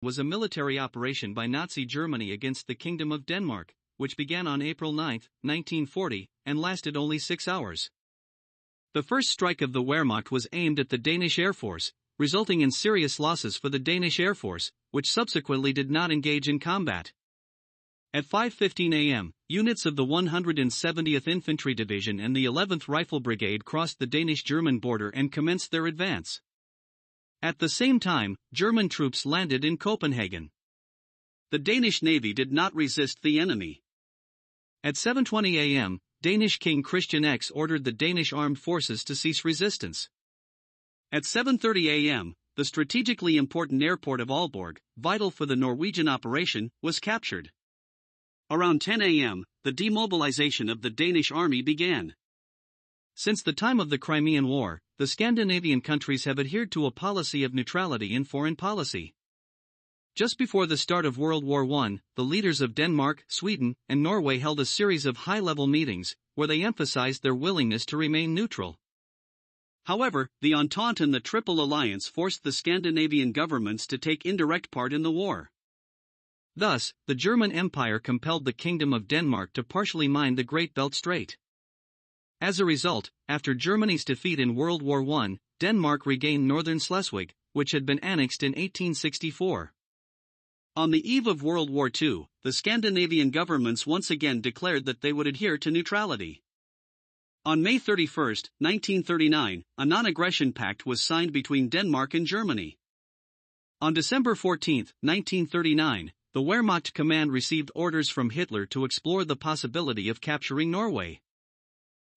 was a military operation by Nazi Germany against the Kingdom of Denmark, which began on April 9, 1940, and lasted only 6 hours. The first strike of the Wehrmacht was aimed at the Danish Air Force, resulting in serious losses for the Danish Air Force, which subsequently did not engage in combat. At 5:15 a.m., units of the 170th Infantry Division and the 11th Rifle Brigade crossed the Danish-German border and commenced their advance. At the same time, German troops landed in Copenhagen. The Danish Navy did not resist the enemy. At 7:20 a.m., Danish King Christian X ordered the Danish armed forces to cease resistance. At 7:30 a.m., the strategically important airport of Aalborg, vital for the Norwegian operation, was captured. Around 10 a.m., the demobilization of the Danish army began. Since the time of the Crimean War, the Scandinavian countries have adhered to a policy of neutrality in foreign policy. Just before the start of World War I, the leaders of Denmark, Sweden, and Norway held a series of high-level meetings, where they emphasized their willingness to remain neutral. However, the Entente and the Triple Alliance forced the Scandinavian governments to take indirect part in the war. Thus, the German Empire compelled the Kingdom of Denmark to partially mine the Great Belt Strait. As a result, after Germany's defeat in World War I, Denmark regained northern Schleswig, which had been annexed in 1864. On the eve of World War II, the Scandinavian governments once again declared that they would adhere to neutrality. On May 31, 1939, a non-aggression pact was signed between Denmark and Germany. On December 14, 1939, the Wehrmacht command received orders from Hitler to explore the possibility of capturing Norway.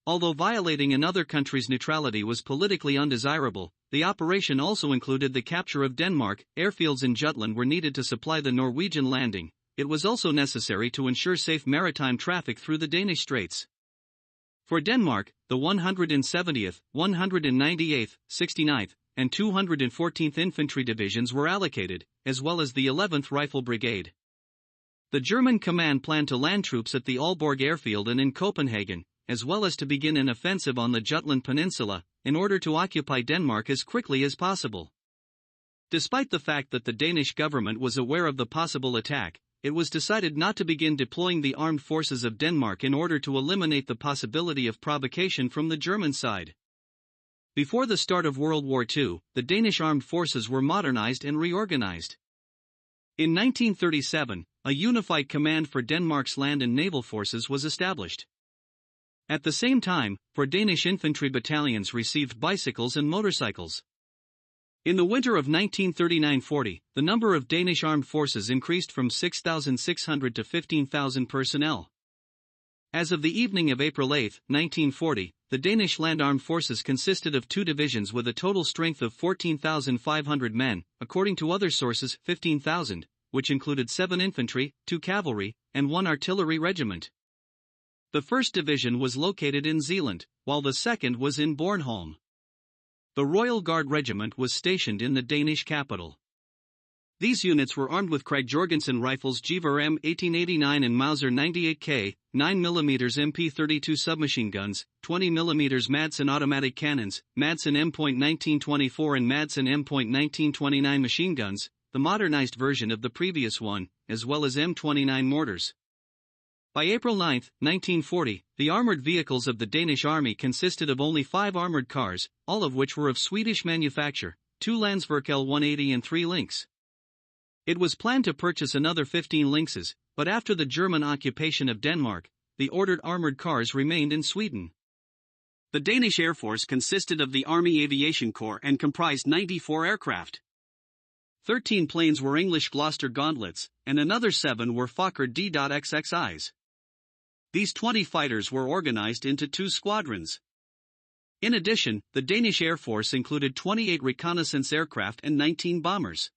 Although violating another country's neutrality was politically undesirable, the operation also included the capture of Denmark. Airfields in Jutland were needed to supply the Norwegian landing. It was also necessary to ensure safe maritime traffic through the Danish Straits. For Denmark, the 170th, 198th, 69th, and 214th Infantry Divisions were allocated, as well as the 11th Rifle Brigade. The German command planned to land troops at the Aalborg airfield and in Copenhagen, as well as to begin an offensive on the Jutland Peninsula, in order to occupy Denmark as quickly as possible. Despite the fact that the Danish government was aware of the possible attack, it was decided not to begin deploying the armed forces of Denmark in order to eliminate the possibility of provocation from the German side. Before the start of World War II, the Danish armed forces were modernized and reorganized. In 1937, a unified command for Denmark's land and naval forces was established. At the same time, 4 Danish infantry battalions received bicycles and motorcycles. In the winter of 1939-40, the number of Danish armed forces increased from 6,600 to 15,000 personnel. As of the evening of April 8, 1940, the Danish land armed forces consisted of 2 divisions with a total strength of 14,500 men, according to other sources 15,000, which included 7 infantry, 2 cavalry, and 1 artillery regiment. The 1st Division was located in Zealand, while the 2nd was in Bornholm. The Royal Guard Regiment was stationed in the Danish capital. These units were armed with Krag Jorgensen rifles Gewehr M1889 and Mauser 98K, 9mm MP32 submachine guns, 20mm Madsen automatic cannons, Madsen M.1924 and Madsen M.1929 machine guns, the modernized version of the previous one, as well as M29 mortars. By April 9, 1940, the armored vehicles of the Danish army consisted of only 5 armored cars, all of which were of Swedish manufacture, 2 Landsverk L180 and 3 Lynx. It was planned to purchase another 15 Lynxes, but after the German occupation of Denmark, the ordered armored cars remained in Sweden. The Danish Air Force consisted of the Army Aviation Corps and comprised 94 aircraft. 13 planes were English Gloucester Gauntlets, and another 7 were Fokker D.XXIs. These 20 fighters were organized into 2 squadrons. In addition, the Danish Air Force included 28 reconnaissance aircraft and 19 bombers.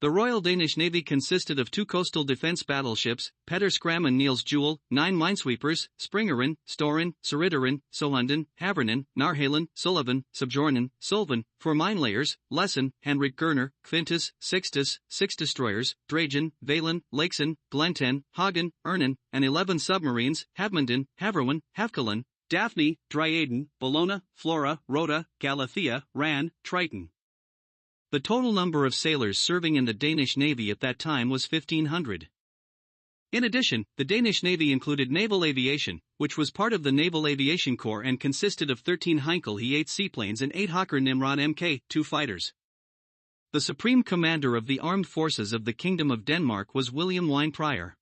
The Royal Danish Navy consisted of 2 coastal defense battleships, Petter Skram and Niels Juel, 9 minesweepers, Springeren, Storen, Saritteren, Sohunden, Havernen, Narhalen, Sullivan, Subjornen, Sulven, 4 minelayers, Lesson, Henrik Gerner, Quintus, Sixtus, 6 destroyers, Dragen, Valen, Lakesen, Glenten, Hagen, Ernen, and 11 submarines, Havmanden, Haverwen, Havkalen, Daphne, Dryaden, Bellona, Flora, Rhoda, Galathea, Ran, Triton. The total number of sailors serving in the Danish Navy at that time was 1,500. In addition, the Danish Navy included naval aviation, which was part of the Naval Aviation Corps and consisted of 13 Heinkel He-8 seaplanes and 8 Hawker Nimrod Mk-2 fighters. The supreme commander of the armed forces of the Kingdom of Denmark was William Wine Pryor.